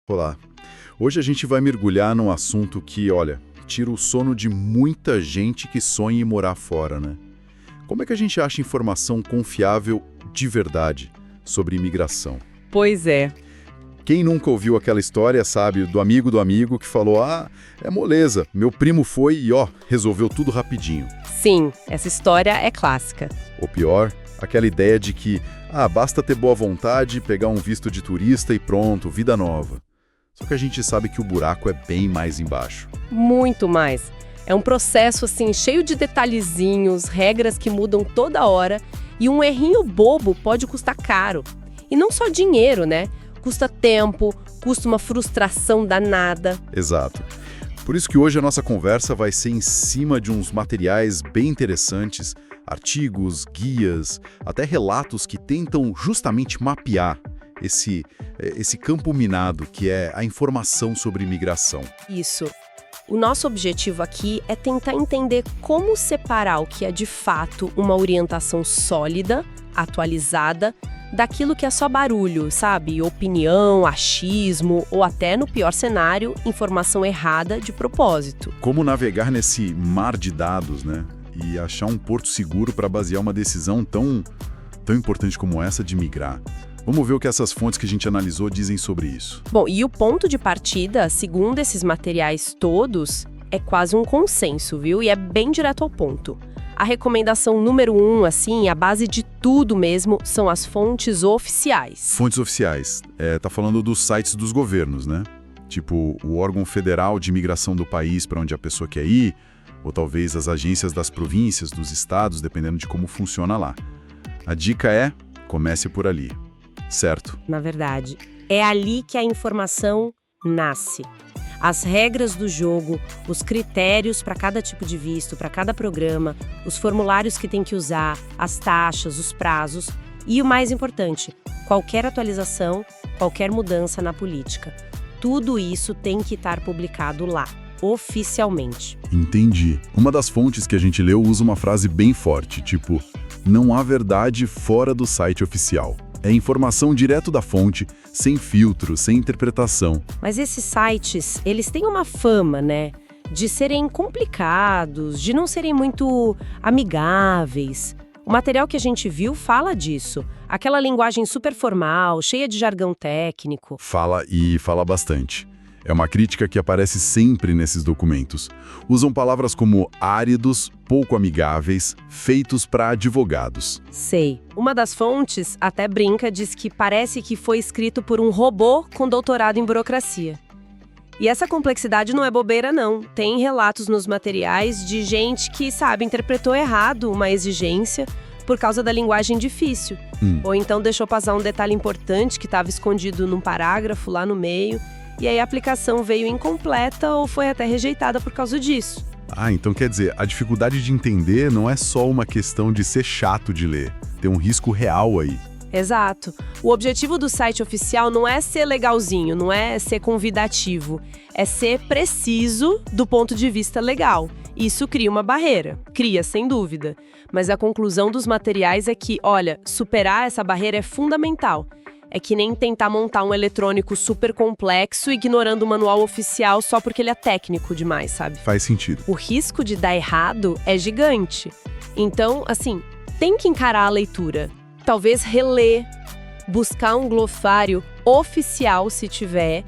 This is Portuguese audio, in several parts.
Olá. Hoje a gente vai mergulhar num assunto que, olha, tira o sono de muita gente que sonha em morar fora, né? Como é que a gente acha informação confiável de verdade sobre imigração? Pois é. Quem nunca ouviu aquela história, sabe, do amigo que falou: "Ah, é moleza, meu primo foi e ó, resolveu tudo rapidinho". Sim, essa história é clássica. Ou pior, aquela ideia de que, basta ter boa vontade, pegar um visto de turista e pronto, vida nova. Só que a gente sabe que o buraco é bem mais embaixo. Muito mais. É um processo assim cheio de detalhezinhos, regras que mudam toda hora e um errinho bobo pode custar caro. E não só dinheiro, né? Custa tempo, custa uma frustração danada. Exato. Por isso que hoje a nossa conversa vai ser em cima de uns materiais bem interessantes, artigos, guias, até relatos que tentam justamente mapear esse campo minado que é a informação sobre imigração. Isso. O nosso objetivo aqui é tentar entender como separar o que é de fato uma orientação sólida, atualizada, daquilo que é só barulho, sabe? Opinião, achismo ou até, no pior cenário, informação errada de propósito. Como navegar nesse mar de dados, né? E achar um porto seguro para basear uma decisão tão importante como essa de migrar. Vamos ver o que essas fontes que a gente analisou dizem sobre isso. Bom, e o ponto de partida, segundo esses materiais todos, é quase um consenso, viu? E é bem direto ao ponto. A recomendação número 1, assim, a base de tudo mesmo, são as fontes oficiais. Fontes oficiais. Tá falando dos sites dos governos, né? Tipo, o órgão federal de imigração do país para onde a pessoa quer ir, ou talvez as agências das províncias, dos estados, dependendo de como funciona lá. A dica é, comece por ali. Certo. Na verdade, é ali que a informação nasce. As regras do jogo, os critérios para cada tipo de visto, para cada programa, os formulários que tem que usar, as taxas, os prazos e o mais importante, qualquer atualização, qualquer mudança na política. Tudo isso tem que estar publicado lá, oficialmente. Entendi. Uma das fontes que a gente leu usa uma frase bem forte, tipo, não há verdade fora do site oficial. É informação direto da fonte, sem filtro, sem interpretação. Mas esses sites, eles têm uma fama, né? De serem complicados, de não serem muito amigáveis. O material que a gente viu fala disso. Aquela linguagem super formal, cheia de jargão técnico. Fala bastante. É uma crítica que aparece sempre nesses documentos. Usam palavras como áridos, pouco amigáveis, feitos para advogados. Sei. Uma das fontes até brinca, diz que parece que foi escrito por um robô com doutorado em burocracia. E essa complexidade não é bobeira, não. Tem relatos nos materiais de gente que, sabe, interpretou errado uma exigência por causa da linguagem difícil. Ou então deixou passar um detalhe importante que estava escondido num parágrafo lá no meio. E aí a aplicação veio incompleta ou foi até rejeitada por causa disso. Então quer dizer, a dificuldade de entender não é só uma questão de ser chato de ler. Tem um risco real aí. Exato. O objetivo do site oficial não é ser legalzinho, não é ser convidativo. É ser preciso do ponto de vista legal. Isso cria uma barreira. Cria, sem dúvida. Mas a conclusão dos materiais é que, olha, superar essa barreira é fundamental. É que nem tentar montar um eletrônico super complexo ignorando o manual oficial só porque ele é técnico demais, sabe? Faz sentido. O risco de dar errado é gigante. Então, assim, tem que encarar a leitura. Talvez reler, buscar um glossário oficial, se tiver,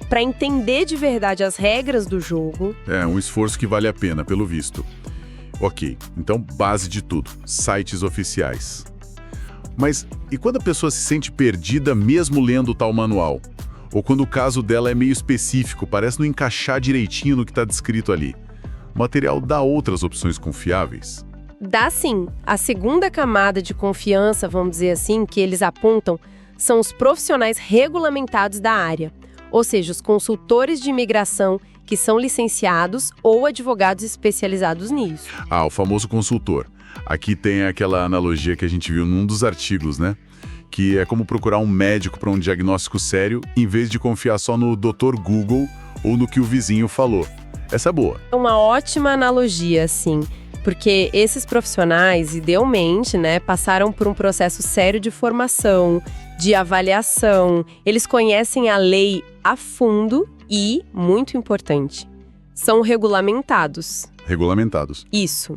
para entender de verdade as regras do jogo. É um esforço que vale a pena, pelo visto. Ok, então base de tudo, sites oficiais. Mas e quando a pessoa se sente perdida mesmo lendo o tal manual? Ou quando o caso dela é meio específico, parece não encaixar direitinho no que está descrito ali? O material dá outras opções confiáveis? Dá sim. A segunda camada de confiança, vamos dizer assim, que eles apontam, são os profissionais regulamentados da área. Ou seja, os consultores de imigração que são licenciados ou advogados especializados nisso. O famoso consultor. Aqui tem aquela analogia que a gente viu num dos artigos, né? Que é como procurar um médico para um diagnóstico sério, em vez de confiar só no Dr. Google ou no que o vizinho falou. Essa é boa. É uma ótima analogia, sim. porque esses profissionais, idealmente, né, passaram por um processo sério de formação, de avaliação. Eles conhecem a lei a fundo e, muito importante, são regulamentados. Regulamentados. Isso.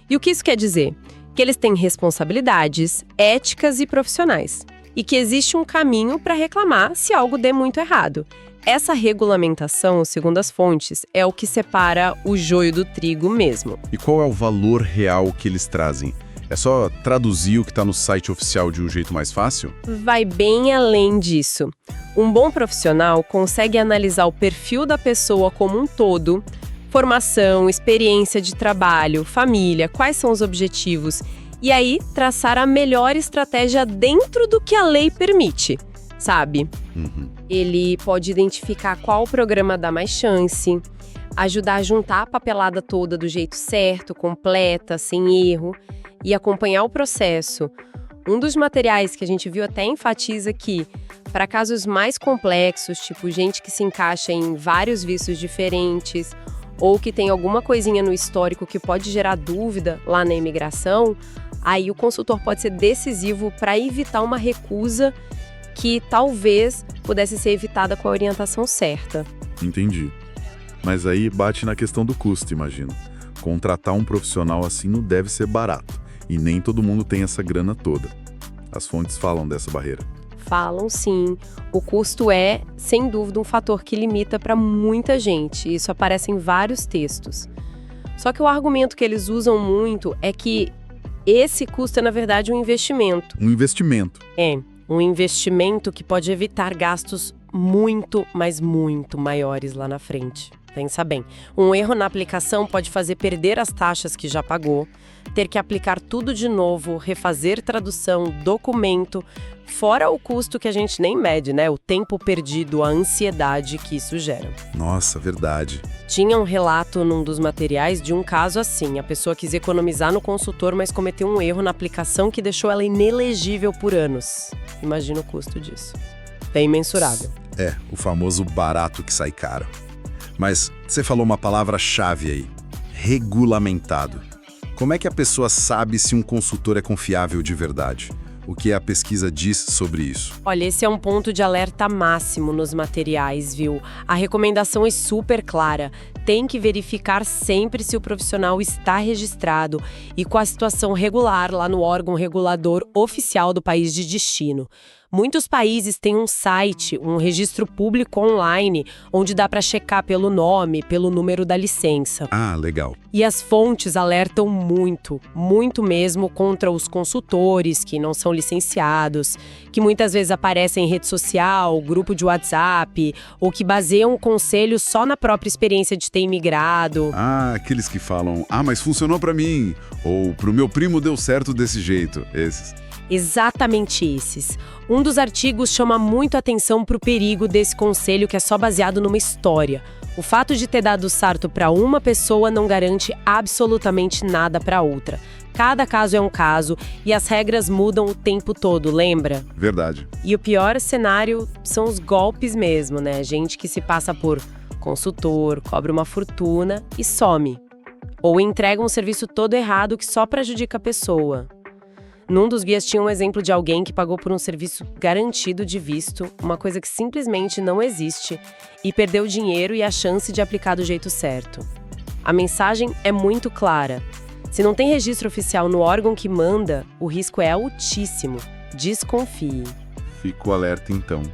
E o que isso quer dizer? Que eles têm responsabilidades éticas e profissionais. E que existe um caminho para reclamar se algo der muito errado. Essa regulamentação, segundo as fontes, é o que separa o joio do trigo mesmo. E qual é o valor real que eles trazem? É só traduzir o que está no site oficial de um jeito mais fácil? Vai bem além disso. Um bom profissional consegue analisar o perfil da pessoa como um todo, formação, experiência de trabalho, família, quais são os objetivos, e aí traçar a melhor estratégia dentro do que a lei permite, sabe? Ele pode identificar qual programa dá mais chance, ajudar a juntar a papelada toda do jeito certo, completa, sem erro, e acompanhar o processo. Um dos materiais que a gente viu até enfatiza que, para casos mais complexos, tipo gente que se encaixa em vários vícios diferentes, ou que tem alguma coisinha no histórico que pode gerar dúvida lá na imigração, aí o consultor pode ser decisivo para evitar uma recusa que talvez pudesse ser evitada com a orientação certa. Entendi. Mas aí bate na questão do custo, imagino. Contratar um profissional assim não deve ser barato. E nem todo mundo tem essa grana toda. As fontes falam dessa barreira. Falam sim. O custo é, sem dúvida, um fator que limita para muita gente. Isso aparece em vários textos. Só que o argumento que eles usam muito é que esse custo é, na verdade, um investimento. Um investimento. É, um investimento que pode evitar gastos muito, mas muito maiores lá na frente. Pensa bem, um erro na aplicação pode fazer perder as taxas que já pagou, ter que aplicar tudo de novo, refazer tradução, documento, fora o custo que a gente nem mede, né? O tempo perdido, a ansiedade que isso gera. Nossa, verdade. Tinha um relato num dos materiais de um caso assim, a pessoa quis economizar no consultor, mas cometeu um erro na aplicação que deixou ela inelegível por anos. Imagina o custo disso. Bem mensurável. É, o famoso barato que sai caro. Mas você falou uma palavra-chave aí, regulamentado. Como é que a pessoa sabe se um consultor é confiável de verdade? O que a pesquisa diz sobre isso? Olha, esse é um ponto de alerta máximo nos materiais, viu? A recomendação é super clara. Tem que verificar sempre se o profissional está registrado e com a situação regular lá no órgão regulador oficial do país de destino. Muitos países têm um site, um registro público online, onde dá para checar pelo nome, pelo número da licença. Ah, legal. E as fontes alertam muito, muito mesmo contra os consultores que não são licenciados, que muitas vezes aparecem em rede social, grupo de WhatsApp, ou que baseiam o conselho só na própria experiência de ter imigrado. Ah, aqueles que falam, mas funcionou pra mim, ou pro meu primo deu certo desse jeito, esses. Exatamente esses. Um dos artigos chama muito atenção para o perigo desse conselho que é só baseado numa história. O fato de ter dado certo para uma pessoa não garante absolutamente nada para outra. Cada caso é um caso e as regras mudam o tempo todo, lembra? Verdade. E o pior cenário são os golpes mesmo, né? Gente que se passa por consultor, cobra uma fortuna e some. Ou entrega um serviço todo errado que só prejudica a pessoa. Num dos guias tinha um exemplo de alguém que pagou por um serviço garantido de visto, uma coisa que simplesmente não existe, e perdeu o dinheiro e a chance de aplicar do jeito certo. A mensagem é muito clara. Se não tem registro oficial no órgão que manda, o risco é altíssimo. Desconfie. Fico alerta então.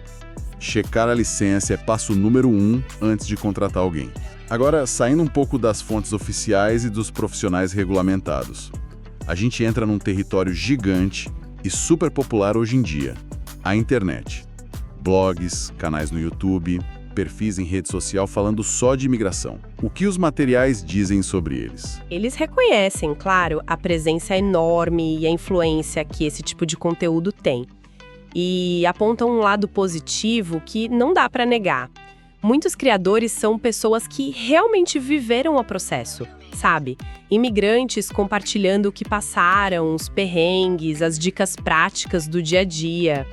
Checar a licença é passo número 1 antes de contratar alguém. Agora, saindo um pouco das fontes oficiais e dos profissionais regulamentados. A gente entra num território gigante e super popular hoje em dia, a internet. Blogs, canais no YouTube, perfis em rede social falando só de imigração. O que os materiais dizem sobre eles? Eles reconhecem, claro, a presença enorme e a influência que esse tipo de conteúdo tem. E apontam um lado positivo que não dá para negar. Muitos criadores são pessoas que realmente viveram o processo, sabe? Imigrantes compartilhando o que passaram, os perrengues, as dicas práticas do dia a dia.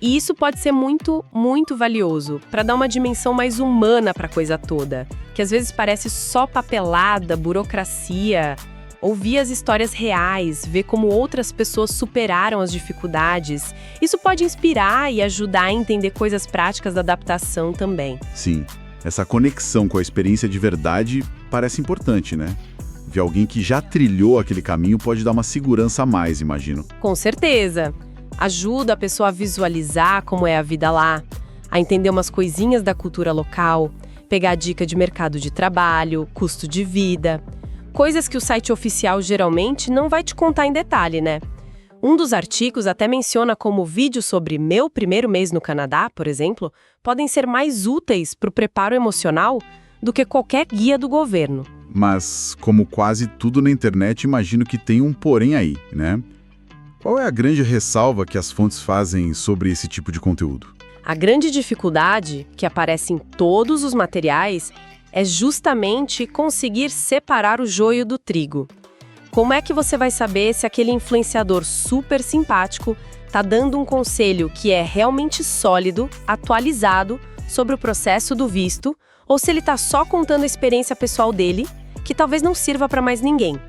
E isso pode ser muito, muito valioso para dar uma dimensão mais humana para a coisa toda, que às vezes parece só papelada, burocracia, Ouvir as histórias reais, ver como outras pessoas superaram as dificuldades, isso pode inspirar e ajudar a entender coisas práticas da adaptação também. Sim, essa conexão com a experiência de verdade parece importante, né? Ver alguém que já trilhou aquele caminho pode dar uma segurança a mais, imagino. Com certeza. Ajuda a pessoa a visualizar como é a vida lá, a entender umas coisinhas da cultura local, pegar dica de mercado de trabalho, custo de vida. Coisas que o site oficial geralmente não vai te contar em detalhe, né? Um dos artigos até menciona como vídeos sobre meu primeiro mês no Canadá, por exemplo, podem ser mais úteis para o preparo emocional do que qualquer guia do governo. Mas, como quase tudo na internet, imagino que tem um porém aí, né? Qual é a grande ressalva que as fontes fazem sobre esse tipo de conteúdo? A grande dificuldade, que aparece em todos os materiais, é justamente conseguir separar o joio do trigo. Como é que você vai saber se aquele influenciador super simpático está dando um conselho que é realmente sólido, atualizado, sobre o processo do visto, ou se ele está só contando a experiência pessoal dele, que talvez não sirva para mais ninguém?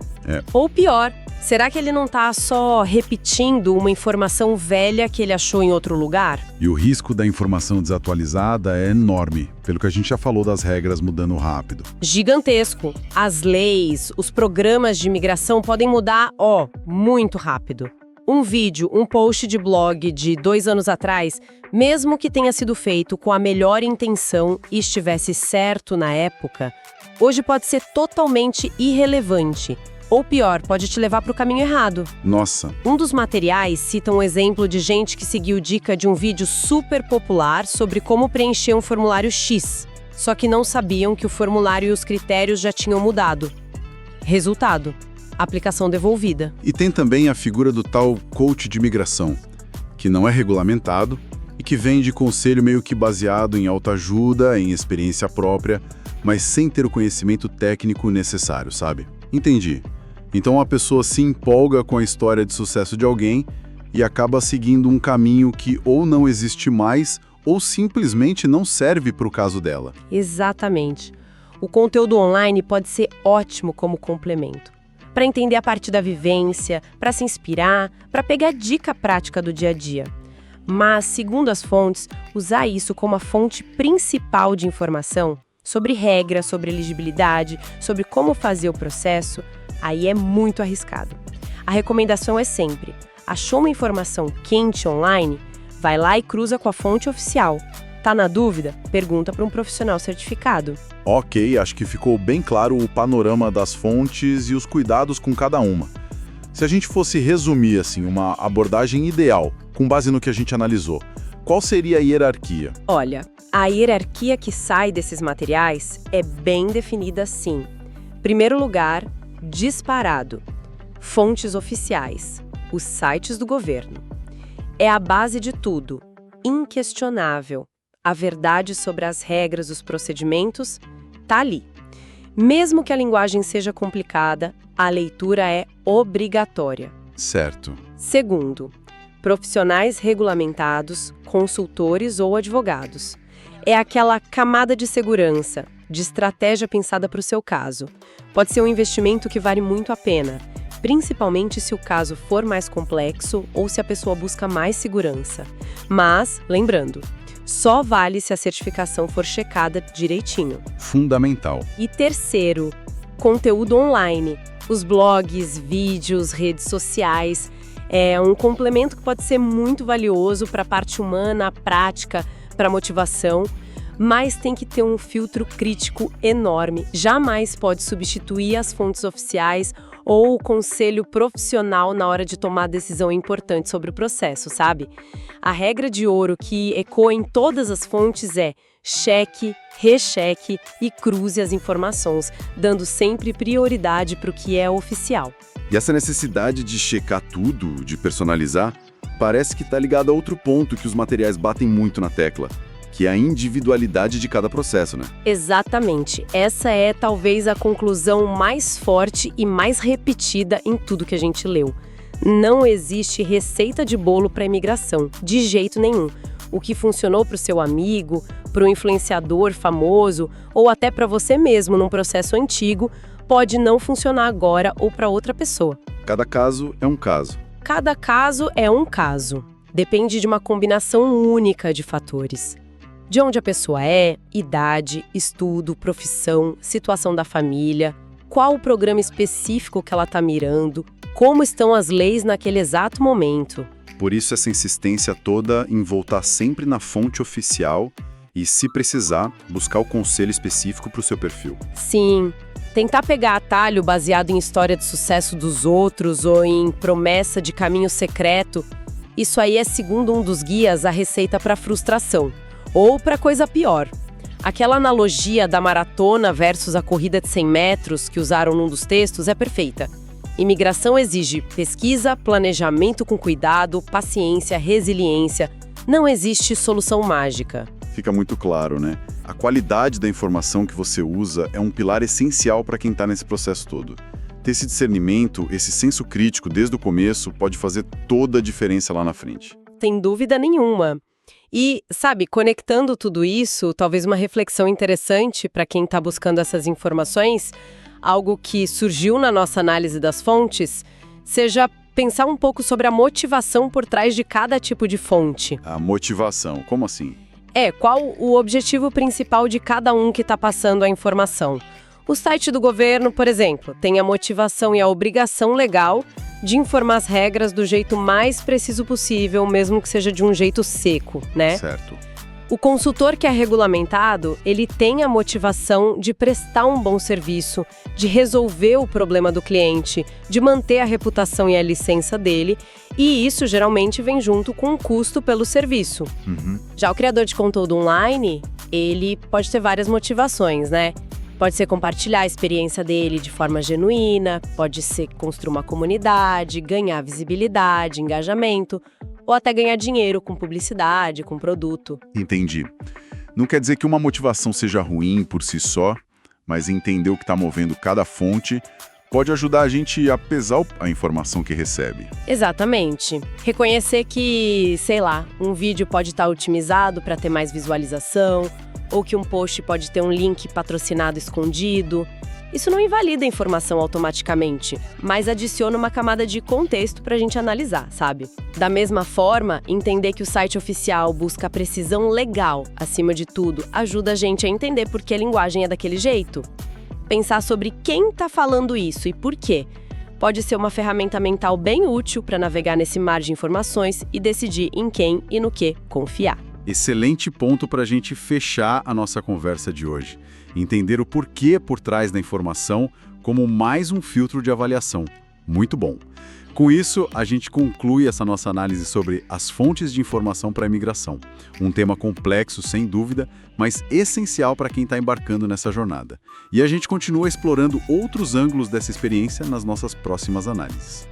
Ou pior, será que ele não está só repetindo uma informação velha que ele achou em outro lugar? E o risco da informação desatualizada é enorme, pelo que a gente já falou das regras mudando rápido. Gigantesco. As leis, os programas de imigração podem mudar, muito rápido. Um vídeo, um post de blog de 2 anos atrás, mesmo que tenha sido feito com a melhor intenção e estivesse certo na época, hoje pode ser totalmente irrelevante. Ou pior, pode te levar para o caminho errado. Nossa. Um dos materiais cita um exemplo de gente que seguiu dica de um vídeo super popular sobre como preencher um formulário X, só que não sabiam que o formulário e os critérios já tinham mudado. Resultado: aplicação devolvida. E tem também a figura do tal coach de imigração, que não é regulamentado e que vende conselho meio que baseado em autoajuda, em experiência própria, mas sem ter o conhecimento técnico necessário, sabe? Entendi. Então a pessoa se empolga com a história de sucesso de alguém e acaba seguindo um caminho que ou não existe mais ou simplesmente não serve para o caso dela. Exatamente. O conteúdo online pode ser ótimo como complemento. Para entender a partir da vivência, para se inspirar, para pegar dica prática do dia a dia. Mas, segundo as fontes, usar isso como a fonte principal de informação sobre regras, sobre elegibilidade, sobre como fazer o processo, aí é muito arriscado. A recomendação é sempre: achou uma informação quente online? Vai lá e cruza com a fonte oficial. Tá na dúvida? Pergunta para um profissional certificado. Ok, acho que ficou bem claro o panorama das fontes e os cuidados com cada uma. Se a gente fosse resumir assim, uma abordagem ideal, com base no que a gente analisou, qual seria a hierarquia? Olha, a hierarquia que sai desses materiais é bem definida assim. Primeiro lugar, disparado. Fontes oficiais, os sites do governo. É a base de tudo, inquestionável. A verdade sobre as regras, os procedimentos, tá ali. Mesmo que a linguagem seja complicada, a leitura é obrigatória. Certo. Segundo, profissionais regulamentados, consultores ou advogados. É aquela camada de segurança, de estratégia pensada para o seu caso. Pode ser um investimento que vale muito a pena, principalmente se o caso for mais complexo ou se a pessoa busca mais segurança. Mas, lembrando, só vale se a certificação for checada direitinho. Fundamental. E terceiro, conteúdo online. Os blogs, vídeos, redes sociais. É um complemento que pode ser muito valioso para a parte humana, prática, para a motivação, mas tem que ter um filtro crítico enorme. Jamais pode substituir as fontes oficiais ou o conselho profissional na hora de tomar decisão importante sobre o processo, sabe? A regra de ouro que ecoa em todas as fontes é: cheque, recheque e cruze as informações, dando sempre prioridade para o que é oficial. E essa necessidade de checar tudo, de personalizar, parece que está ligada a outro ponto que os materiais batem muito na tecla, que é a individualidade de cada processo, né? Exatamente. Essa é talvez a conclusão mais forte e mais repetida em tudo que a gente leu. Não existe receita de bolo para imigração, de jeito nenhum. O que funcionou para o seu amigo, para um influenciador famoso ou até para você mesmo num processo antigo, pode não funcionar agora ou para outra pessoa. Cada caso é um caso. Cada caso é um caso. Depende de uma combinação única de fatores. De onde a pessoa é, idade, estudo, profissão, situação da família, qual o programa específico que ela está mirando, como estão as leis naquele exato momento. Por isso essa insistência toda em voltar sempre na fonte oficial e, se precisar, buscar o conselho específico para o seu perfil. Sim, tentar pegar atalho baseado em história de sucesso dos outros ou em promessa de caminho secreto, isso aí é, segundo um dos guias, a receita para frustração. Ou para coisa pior. Aquela analogia da maratona versus a corrida de 100 metros que usaram num dos textos é perfeita. Imigração exige pesquisa, planejamento com cuidado, paciência, resiliência. Não existe solução mágica. Fica muito claro, né? A qualidade da informação que você usa é um pilar essencial para quem está nesse processo todo. Ter esse discernimento, esse senso crítico desde o começo pode fazer toda a diferença lá na frente. Sem dúvida nenhuma. E, sabe, conectando tudo isso, talvez uma reflexão interessante para quem está buscando essas informações, algo que surgiu na nossa análise das fontes, seja pensar um pouco sobre a motivação por trás de cada tipo de fonte. A motivação, como assim? Qual o objetivo principal de cada um que está passando a informação? O site do governo, por exemplo, tem a motivação e a obrigação legal de informar as regras do jeito mais preciso possível, mesmo que seja de um jeito seco, né? Certo. O consultor que é regulamentado, ele tem a motivação de prestar um bom serviço, de resolver o problema do cliente, de manter a reputação e a licença dele, e isso geralmente vem junto com um custo pelo serviço. Já o criador de conteúdo online, ele pode ter várias motivações, né? Pode ser compartilhar a experiência dele de forma genuína, pode ser construir uma comunidade, ganhar visibilidade, engajamento, ou até ganhar dinheiro com publicidade, com produto. Entendi. Não quer dizer que uma motivação seja ruim por si só, mas entender o que está movendo cada fonte pode ajudar a gente a pesar a informação que recebe. Exatamente. Reconhecer que, sei lá, um vídeo pode estar otimizado para ter mais visualização, ou que um post pode ter um link patrocinado escondido. Isso não invalida a informação automaticamente, mas adiciona uma camada de contexto para a gente analisar, sabe? Da mesma forma, entender que o site oficial busca a precisão legal, acima de tudo, ajuda a gente a entender por que a linguagem é daquele jeito. Pensar sobre quem está falando isso e por quê pode ser uma ferramenta mental bem útil para navegar nesse mar de informações e decidir em quem e no que confiar. Excelente ponto para a gente fechar a nossa conversa de hoje. Entender o porquê por trás da informação como mais um filtro de avaliação. Muito bom. Com isso, a gente conclui essa nossa análise sobre as fontes de informação para a imigração. Um tema complexo, sem dúvida, mas essencial para quem está embarcando nessa jornada. E a gente continua explorando outros ângulos dessa experiência nas nossas próximas análises.